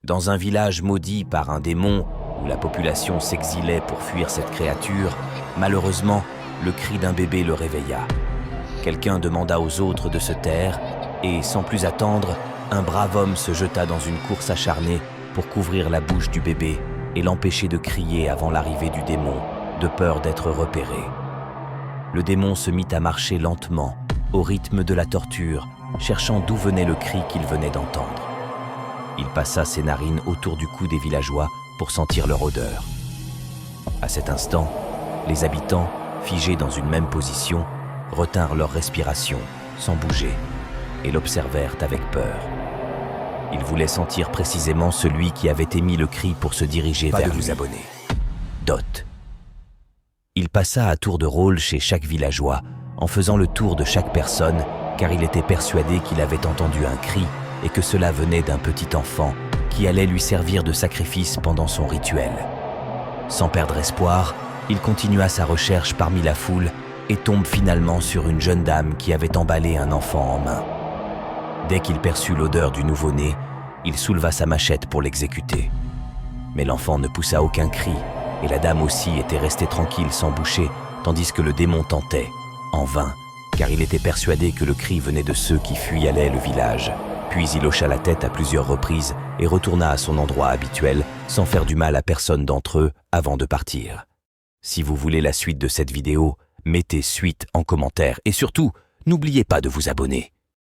Dans un village maudit par un démon, où la population s'exilait pour fuir cette créature, malheureusement, le cri d'un bébé le réveilla. Quelqu'un demanda aux autres de se taire, et sans plus attendre, un brave homme se jeta dans une course acharnée pour couvrir la bouche du bébé et l'empêcher de crier avant l'arrivée du démon, de peur d'être repéré. Le démon se mit à marcher lentement, au rythme de la torture, cherchant d'où venait le cri qu'il venait d'entendre. Il passa ses narines autour du cou des villageois pour sentir leur odeur. À cet instant, les habitants, figés dans une même position, retinrent leur respiration, sans bouger, et l'observèrent avec peur. Ils voulaient sentir précisément celui qui avait émis le cri pour se diriger vers lui. Pas de vous abonner. Dot. Il passa à tour de rôle chez chaque villageois, en faisant le tour de chaque personne, car il était persuadé qu'il avait entendu un cri et que cela venait d'un petit enfant qui allait lui servir de sacrifice pendant son rituel. Sans perdre espoir, il continua sa recherche parmi la foule et tombe finalement sur une jeune dame qui avait emballé un enfant en main. Dès qu'il perçut l'odeur du nouveau-né, il souleva sa machette pour l'exécuter. Mais l'enfant ne poussa aucun cri, et la dame aussi était restée tranquille sans boucher, tandis que le démon tentait, en vain, car il était persuadé que le cri venait de ceux qui fuyaient le village. Puis il hocha la tête à plusieurs reprises et retourna à son endroit habituel, sans faire du mal à personne d'entre eux avant de partir. Si vous voulez la suite de cette vidéo, mettez suite en commentaire et surtout, n'oubliez pas de vous abonner.